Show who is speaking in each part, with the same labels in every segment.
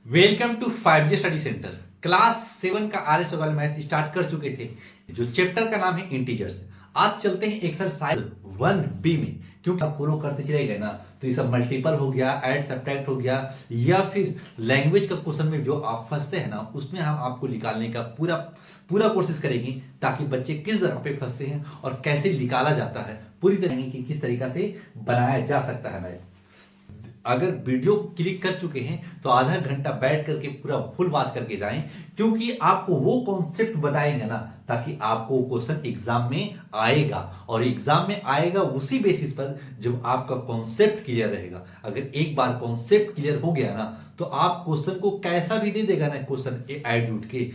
Speaker 1: Welcome to 5G study center. Class 7 का आर्य सवाल math start कर चुके थे। जो चैप्टर का नाम है इंटीजर्स। आज चलते हैं एक्सरसाइज 1B में, क्योंकि आप फॉलो करते चले गए ना तो ये सब मल्टीपल हो गया, ऐड सब्ट्रैक्ट हो गया, या फिर लैंग्वेज का क्वेश्चन में जो आप फंसते हैं ना उसमें हम आपको निकालने का पूरा पूरा कोशिश करेंगे, ताकि बच्चे किस जगह पे फंसते हैं और कैसे निकाला जाता है, पूरी तरह की किस तरीका से बनाया जा सकता है मैथ। अगर वीडियो क्लिक कर चुके हैं तो आधा घंटा बैठ करके पूरा फुल वॉच करके जाएं, क्योंकि आपको वो कॉन्सेप्ट बताएंगे ना ताकि आपको क्वेश्चन एग्जाम में आएगा, और एग्जाम में आएगा उसी बेसिस पर जब आपका कॉन्सेप्ट क्लियर रहेगा। अगर एक बार कॉन्सेप्ट क्लियर हो गया ना तो आप क्वेश्चन को कैसा भी दे देगा ना, क्वेश्चन ऐड जुट के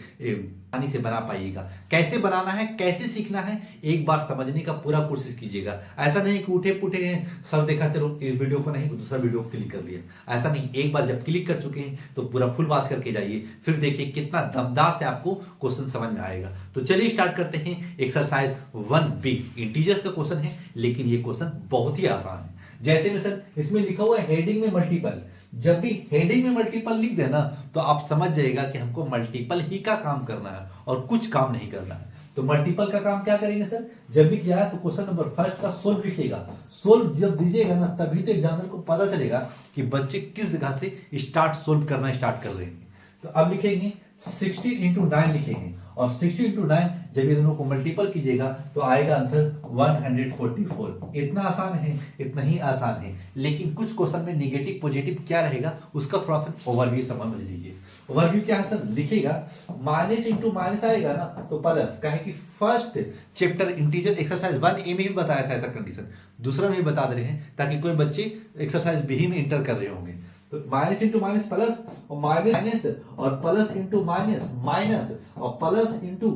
Speaker 1: आसानी से बना पाइएगा। कैसे बनाना है, कैसे सीखना है, एक बार समझने का पूरा कोशिश कीजिएगा। ऐसा नहीं कि उठे पुठे हैं सर देखा चलो इस वीडियो को नहीं दूसरा वीडियो को क्लिक कर लिया, ऐसा नहीं। एक बार जब क्लिक कर चुके हैं तो पूरा फुल वॉच करके जाइए, फिर देखिए कितना दमदार से आपको क्वेश्चन समझ में आएगा। तो चलिए स्टार्ट करते हैं एक्सरसाइज 1B। इंटीजर्स का क्वेश्चन है, लेकिन ये क्वेश्चन बहुत ही आसान है। जैसे में सर इसमें लिखा हुआ है हेडिंग में मल्टीपल। जब भी हेडिंग में मल्टीपल लिख देना तो आप समझ जाएगा कि हमको मल्टीपल ही का काम करना है और कुछ काम नहीं करना है। तो मल्टीपल का काम क्या करेंगे सर, जब भी किया तो क्वेश्चन नंबर फर्स्ट का सोल्व लिखिएगा। सोल्व जब दीजिएगा ना तभी तो एग्जामिनर को पता चलेगा कि बच्चे किस जगह से स्टार्ट सोल्व करना स्टार्ट कर रहे हैं। तो अब लिखेंगे 16 इंटू 9 लिखेंगे, और 16 इंटू 9 जब ये दोनों को मल्टीपल कीजिएगा तो आएगा आंसर 144। इतना आसान है, इतना ही आसान है, लेकिन कुछ क्वेश्चन में नेगेटिव पॉजिटिव क्या रहेगा उसका थोड़ा सा ओवरव्यू समझ लीजिए। ओवरव्यू क्या है सर, लिखिएगा माइनस इंटू माइनस आएगा ना तो प्लस, कहे कि first chapter integer exercise 1A में भी बताया था ऐसा कंडीशन, दूसरा में भी बता दे रहे हैं ताकि कोई बच्चे एक्सरसाइज B में इंटर कर रहे होंगे। तो माइनस इंटू माइनस प्लस, और माइनस और प्लस इंटू माइनस माइनस, और plus into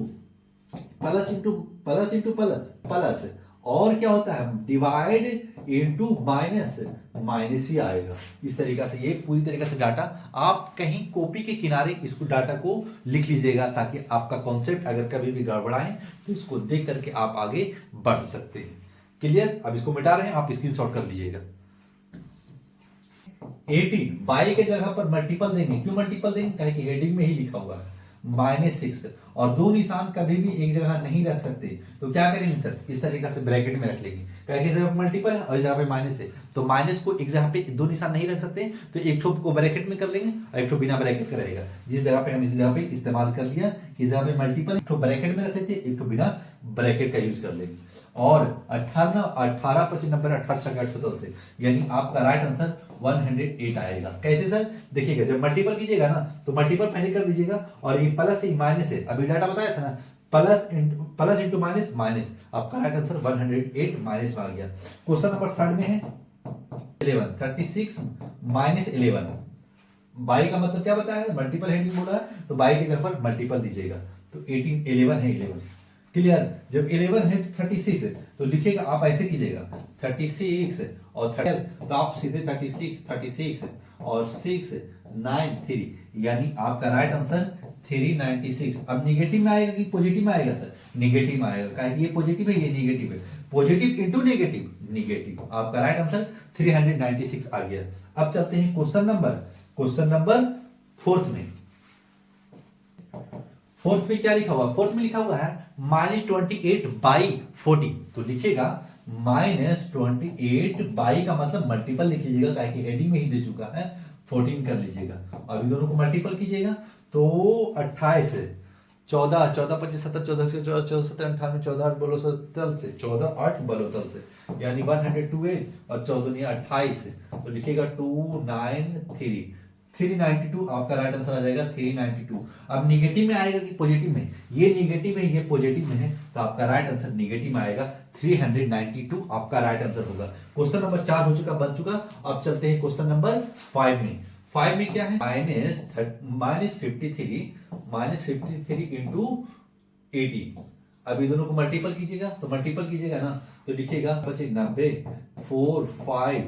Speaker 1: plus into plus into plus plus, और क्या होता है डिवाइड इंटू माइनस माइनस ही आएगा। इस तरीका से ये पूरी तरीके से डाटा आप कहीं कॉपी के किनारे इसको डाटा को लिख लीजिएगा, ताकि आपका कॉन्सेप्ट अगर कभी भी गड़बड़ाए तो इसको देख करके आप आगे बढ़ सकते हैं। क्लियर? अब इसको मिटा रहे हैं, आप स्क्रीनशॉट कर लीजिएगा। 18 बाई के जगह पर मल्टीपल देंगे। क्यों मल्टीपल देंगे, कहे कि हेडिंग में ही लिखा हुआ है। -6, और दो निशान कभी भी एक जगह नहीं रख सकते, तो क्या करेंगे सर, इस तरीके से ब्रैकेट में रख लेंगे। कहे कि जगह मल्टीपल है और इस जगह पे माइनस है, तो माइनस को एक जगह पे दो निशान नहीं रख सकते, तो एक ठो को ब्रैकेट में कर लेंगे और एक ठो बिना ब्रैकेट का रहेगा। जिस जगह पे हम इस जगह पे इस्तेमाल कर लिया कि इस जगह पे मल्टीपल, एक ठो ब्रैकेट में रख लेते, एक ठो बिना ब्रैकेट का यूज कर लेंगे। और 18 18 25 90 18 से, यानी आपका राइट आंसर 108 आएगा। कैसे सर, देखिएगा जब मल्टीपल कीजिएगा ना तो मल्टीपल पहले कर लीजिएगा, और ये प्लस है माइनस है, अभी डाटा बताया था ना, प्लस इंटू माइनस माइनस, आपका राइट आंसर 108 माइनस में आ गया। क्वेश्चन नंबर थर्ड में है 11 36 माइनस 11। बाई का मतलब क्या बताया है, मल्टीपल हेडिंग बोला है, तो बाई की जगह पर मल्टीपल दीजिएगा। तो 18 11 है 11। क्लियर? जब 11 है तो 36 है, तो लिखिएगा आप ऐसे कीजिएगा 36 और 30, तो आप सीधे 36 और 6 9 3, यानी आपका राइट आंसर 396। अब निगेटिव में आएगा कि पॉजिटिव में आएगा सर, निगेटिव में आएगा, कहे ये पॉजिटिव है ये निगेटिव है, पॉजिटिव इंटू नेगेटिव निगेटिव, आपका राइट आंसर 396 आ गया। अब चलते हैं क्वेश्चन नंबर फोर्थ में। फोर्थ में क्या लिखा हुआ, फोर्थ में लिखा हुआ है -28 बाई 40, तो लिखिएगा -28 बाई का मतलब मल्टीपल लिख लीजिएगा, ताकि कि हेडिंग में ही दे चुका है, 14 कर लीजिएगा। अभी दोनों को मल्टीपल कीजिएगा तो 28 14 14 25 7 14 14 17 98 14 8 बोलो तल से 14 8 बोलो तल से, यानी 128 और 14 28, तो लिखिएगा 293 392, आपका राइट आंसर आ जाएगा 392। अब निगेटिव में आएगा कि पॉजिटिव में, ये निगेटिव है ये पॉजिटिव में है, तो आपका राइट आंसर निगेटिव में आएगा 392, आपका राइट आंसर होगा। क्वेश्चन नंबर 4 हो चुका, बन चुका। अब चलते हैं क्वेश्चन नंबर 5 में। 5 में क्या है, -53 इंटू 18। अभी दोनों को मल्टीपल कीजिएगा, तो मल्टीपल कीजिएगा ना तो लिखिएगा 90 4 5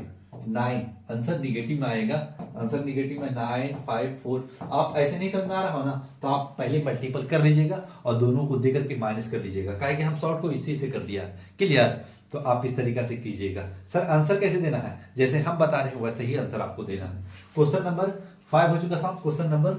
Speaker 1: 9, आंसर निगेटिव में आएगा, आंसर निगेटिव में 9 5 4। आप ऐसे नहीं समझ में आ रहा हो ना तो आप पहले मल्टीपल कर लीजिएगा और दोनों को देकर के माइनस कर लीजिएगा, काहे कि हम शॉर्ट को इसी से कर दिया। क्लियर? तो आप इस तरीका से कीजिएगा। सर आंसर कैसे देना है, जैसे हम बता रहे हैं वैसे ही आंसर आपको देना है। क्वेश्चन नंबर 5 हो चुका साहब। Question number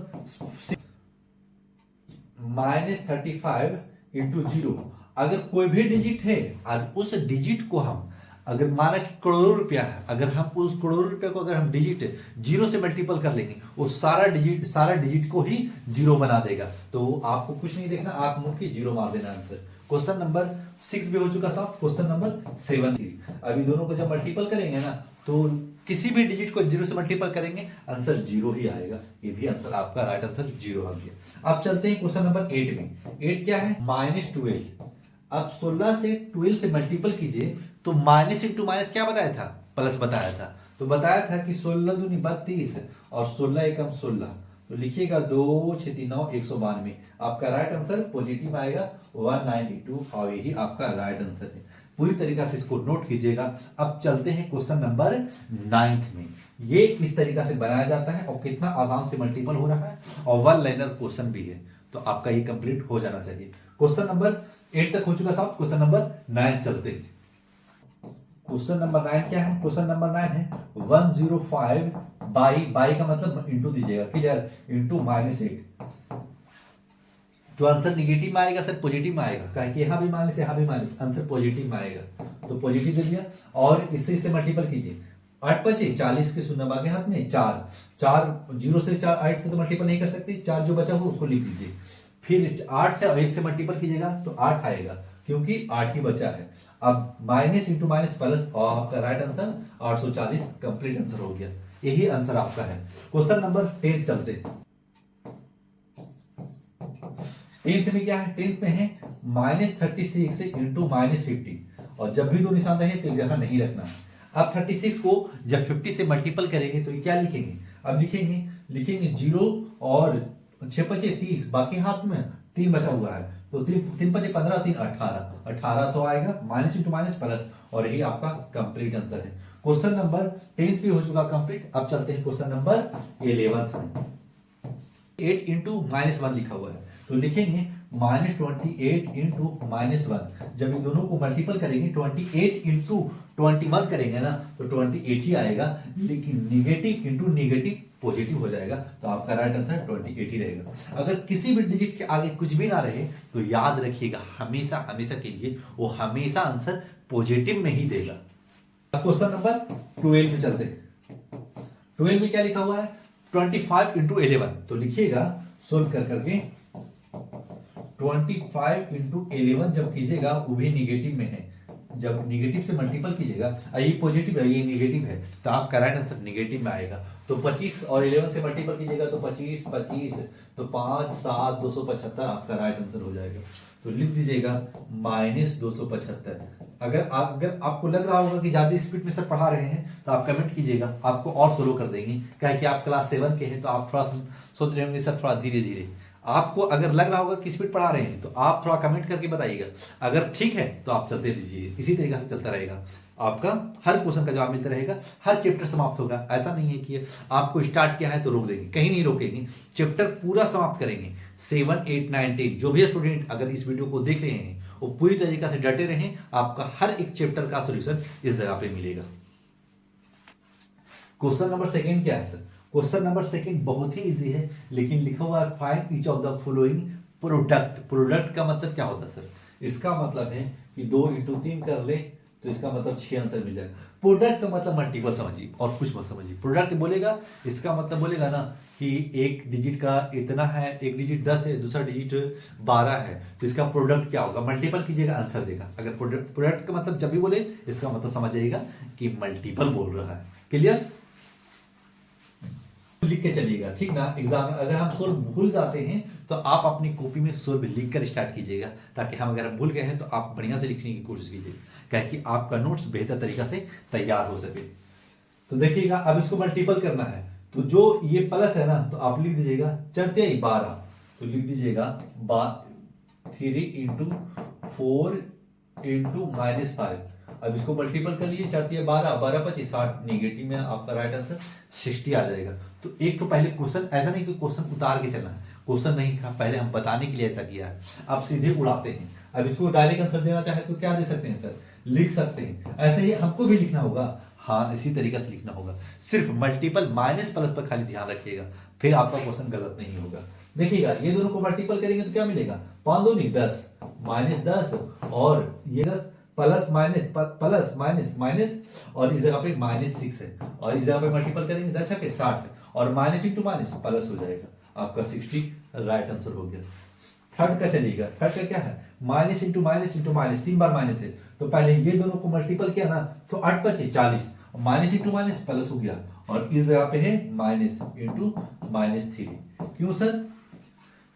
Speaker 1: -35 into 0। अगर कोई भी डिजिट है और उस डिजिट को हम अगर माना कि करोड़ों रुपया है, अगर हम उस करोड़ों रुपया को अगर हम डिजिट 0 से मल्टीपल कर लेंगे, वो सारा डिजिट को ही 0 बना देगा। तो आपको कुछ नहीं देखना, आप मुंह की 0 मार देना आंसर। क्वेश्चन नंबर 6 भी हो चुका साहब। क्वेश्चन नंबर 7 अभी दोनों को जब मल्टीपल करेंगे ना तो किसी भी डिजिट को 0 से मल्टीपल करेंगे आंसर 0 ही आएगा। ये भी आंसर आपका राइट आंसर 0 आ गया। अब चलते हैं क्वेश्चन नंबर 8 में। 8 क्या है? -12। अब 16 से 12 से मल्टीपल कीजिए तो माइनस इंटू माइनस क्या बताया था? प्लस बताया था। तो बताया था कि 16 दूनी 32 और 16 एकम 16, तो लिखिएगा 2 6 3 9 192। आपका राइट आंसर पॉजिटिव आएगा 192 और यही आपका राइट आंसर है। पूरी तरीका से इसको नोट कीजिएगा। अब चलते हैं क्वेश्चन नंबर 9 में। ये इस तरीका से बनाया जाता है और कितना आसान से मल्टीपल हो रहा है और 1 लाइनर क्वेश्चन भी है, तो आपका ये कंप्लीट हो जाना चाहिए। क्वेश्चन नंबर 8 तक हो चुका साहब। क्वेश्चन नंबर 9 चलते हैं। क्वेश्चन नंबर 9 क्या है? क्वेश्चन नंबर 9 है 105 बाई का मतलब इंटू दीजिएगा, क्लियर, इंटू -8। तो आंसर निगेटिव में आएगा सर, पॉजिटिव में आएगा? कहा कि यहाँ भी माइनस यहाँ भी माइनस, आंसर पॉजिटिव में आएगा। तो पॉजिटिव दे दिया और इससे मल्टीपल कीजिए। 8 बचे 40 के शून्य बाकी हाथ में 4 0 से 4 8 से तो मल्टीपल नहीं कर सकते, 4 जो बचा हो उसको लिख दीजिए। फिर 8 से 1 से मल्टीपल कीजिएगा तो 8 आएगा क्योंकि 8 ही बचा है। अब माइनस इंटू माइनस प्लस और आपका राइट आंसर 840 कंप्लीट आंसर हो गया। यही आंसर आपका है। क्वेश्चन नंबर 10 चलते। 10th में क्या है? 10th में है -36 से इंटू -50 और जब भी दो निशान रहे तो एक जगह नहीं रखना। अब 36 को जब 50 से मल्टीपल करेंगे तो ये क्या लिखेंगे? अब लिखेंगे 0 और 6 बचे 30, बाकी हाथ में 3 बचा हुआ है तो 3 बचे 15 3 18 1800 आएगा। माइनस इंटू माइनस प्लस और यही आपका कंप्लीट आंसर है। क्वेश्चन नंबर 10th भी हो चुका कंप्लीट। अब चलते हैं क्वेश्चन नंबर 11th में। 8 इंटू -1 लिखा हुआ है तो लिखेंगे -28 इंटू -1। जब इन दोनों को मल्टीपल करेंगे 28 इंटू 21 करेंगे ना तो 28 ही आएगा, लेकिन निगेटिव इंटू निगेटिव पॉजिटिव हो जाएगा। तो आपका राइट आंसर 28 ही रहेगा। अगर किसी भी डिजिट के आगे कुछ भी ना रहे तो याद रखिएगा हमेशा हमेशा के लिए वो हमेशा आंसर पॉजिटिव में ही देगा। क्वेश्चन नंबर 12 में चलते हैं। 12 में क्या लिखा हुआ है? 25 इंटू 11। तो लिखिएगा सोल्व कर करके 25 इंटू 11 जब कीजिएगा वो भी निगेटिव में है। जब निगेटिव से मल्टीपल कीजिएगा, ये पॉजिटिव है ये निगेटिव है, तो आपका राइट आंसर निगेटिव में आएगा। तो 25 और 11 से मल्टीपल कीजिएगा तो 25 25 तो 5 7 275 आपका राइट आंसर हो जाएगा। तो लिख दीजिएगा -275। अगर आपको लग रहा होगा कि ज्यादा स्पीड में सर पढ़ा रहे हैं तो आप कमेंट कीजिएगा, आपको और स्लो कर देंगे। क्या कि आप क्लास 7 के हैं तो आप थोड़ा सोच रहे होंगे सर थोड़ा धीरे धीरे। आपको अगर लग रहा होगा कि स्पीड पढ़ा रहे हैं तो आप थोड़ा कमेंट करके बताइएगा। अगर ठीक है तो आप चलते दीजिए, इसी तरीके से चलता रहेगा। आपका हर क्वेश्चन का जवाब मिलता रहेगा, हर चैप्टर समाप्त होगा। ऐसा नहीं है कि आपको स्टार्ट किया है तो रोक देंगे, कहीं नहीं रोकेंगे, चैप्टर पूरा समाप्त करेंगे। 7 8 9 10 जो भी स्टूडेंट अगर इस वीडियो को देख रहे हैं वो पूरी तरीके से डटे रहें, आपका हर एक चैप्टर का सोल्यूशन इस जगह पे मिलेगा। क्वेश्चन नंबर 2 क्या है सर? क्वेश्चन नंबर 2 बहुत ही इजी है, लेकिन लिखा हुआ है find each of the following product. Product का मतलब क्या होता है सर? इसका मतलब है कि 2 इंटू 3 कर ले तो इसका मतलब 6 आंसर मिल जाएगा। प्रोडक्ट का मतलब मल्टीपल समझिए और कुछ मत समझिए। प्रोडक्ट बोलेगा इसका मतलब बोलेगा ना कि एक डिजिट का इतना है, एक डिजिट 10 है, दूसरा डिजिट 12 है, तो इसका प्रोडक्ट क्या होगा? मल्टीपल कीजिएगा आंसर देगा। अगर प्रोडक्ट का मतलब जब भी बोले इसका मतलब समझ जाइएगा कि मल्टीपल बोल रहा है। क्लियर? लिख के चलिएगा, ठीक ना। एग्जाम में अगर हम सोल्व भूल जाते हैं तो आप अपनी कॉपी में सोल्व लिख कर स्टार्ट कीजिएगा, ताकि हम अगर भूल गए हैं तो आप बढ़िया से लिखने की कोशिश कीजिएगा, क्या कि आपका नोट्स बेहतर तरीका से तैयार हो सके। तो देखिएगा अब इसको मल्टीपल करना है तो जो ये प्लस है ना तो आप लिख दीजिएगा 12, तो लिख दीजिएगा 3 इंटू 4 इंटू -5। अब इसको मल्टीपल कर लीजिए, 4 12 12 25 60, निगेटिव में आपका राइट आंसर 60 आ जाएगा। तो एक तो पहले क्वेश्चन, ऐसा नहीं कि क्वेश्चन उतार के चलना है, क्वेश्चन नहीं था पहले हम बताने के लिए ऐसा किया है। आप सीधे उड़ाते हैं। अब इसको डायरेक्ट आंसर देना चाहे तो क्या दे सकते हैं सर? लिख सकते हैं। ऐसे ही हमको भी लिखना होगा, हाँ, इसी तरीके से लिखना होगा। सिर्फ मल्टीपल माइनस प्लस पर खाली ध्यान रखिएगा, फिर आपका क्वेश्चन गलत नहीं होगा। देखिएगा, ये दोनों को मल्टीपल करेंगे तो क्या मिलेगा, 5 दूनी 10 माइनस 10 और ये 10 plus minus plus minus minus और इस जगह पे -6 है और इस जगह पे मल्टीपल करेंगे 10 छके 60 और माइनस इंटू माइनस प्लस हो जाएगा, आपका 60 राइट आंसर हो गया। थर्ड का चलिएगा, थर्ड का क्या है, minus into minus into minus, 3 बार माइनस है तो पहले ये दोनों को मल्टीपल किया ना तो 8 बचे 40, माइनस इंटू माइनस प्लस हो गया और इस जगह पे है माइनस इंटू -3। क्यों सर,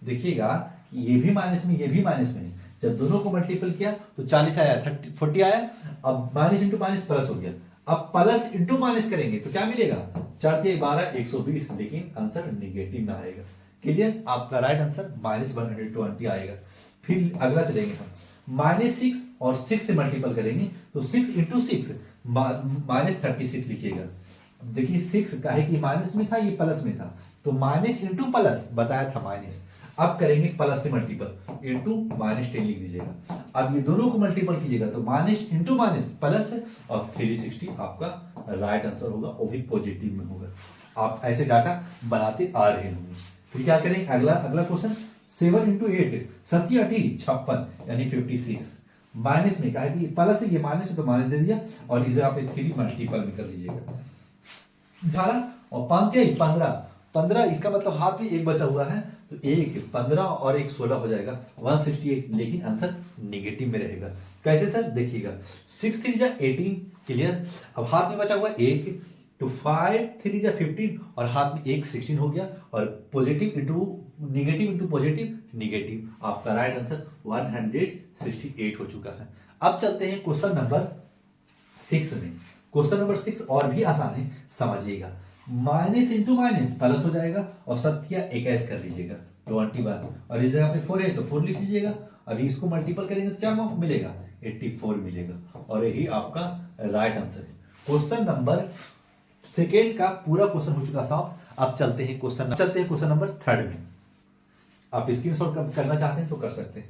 Speaker 1: देखिएगा कि ये भी माइनस में ये भी माइनस में है, जब दोनों को मल्टीपल किया तो 40 आया 40 आया, अब माइनस इंटू माइनस प्लस हो गया, अब प्लस इंटू माइनस करेंगे तो क्या मिलेगा, 4 × 12 120, लेकिन आंसर निगेटिव में आएगा। क्लियर, आपका राइट आंसर -120 आएगा। फिर अगला चलेंगे हम, -6 और 6 से मल्टीपल करेंगे तो 6 इंटू 6 -36 लिखिएगा। देखिए 6 काहे कि माइनस में था, ये प्लस में था तो माइनस इंटू प्लस बताया था माइनस, अब करेंगे प्लस से मल्टीपल इंटू -10 लिख दीजिएगा। अब ये दोनों को मल्टीपल कीजिएगा तो माइनस इंटू माइनस प्लस और 360 आपका राइट आंसर होगा, वो भी पॉजिटिव में होगा। आप ऐसे डाटा बनाते आ रहे होंगे। फिर क्या करें, अगला क्वेश्चन, 7 इंटू 8 7 8 56 यानी 56, माइनस में कहा कि प्लस है, ये माइनस है तो माइनस दे दिया और इसे आप 3 मल्टीपल में कर लीजिएगा। 18 और 5 15, इसका मतलब हाथ में एक बचा हुआ है तो 1 15 और 1 16 हो जाएगा 168, लेकिन आंसर नेगेटिव में रहेगा। कैसे सर, देखिएगा 6 3 जा 18, क्लियर, अब हाथ में बचा हुआ 1 तो 5 3 जा 15 और हाथ में 1 16 हो गया और positive into negative into positive negative, आपका राइट आंसर 168 हो चुका है। अब चलते हैं क्वेश्चन नंबर 6 में। क्वेश्चन नंबर 6 और भी आसान है, समझिएगा, माइनस इंटू माइनस प्लस हो जाएगा और 7 21 कर लीजिएगा 21 और इस जगह पे 4 है तो 4 लिख लीजिएगा। अभी इसको मल्टीपल करेंगे तो क्या मिलेगा, 84 मिलेगा और यही आपका राइट आंसर है। क्वेश्चन नंबर सेकेंड का पूरा क्वेश्चन हो चुका साहब। अब चलते हैं क्वेश्चन नंबर 3 में। आप स्क्रीनशॉट करना चाहते हैं तो कर सकते हैं।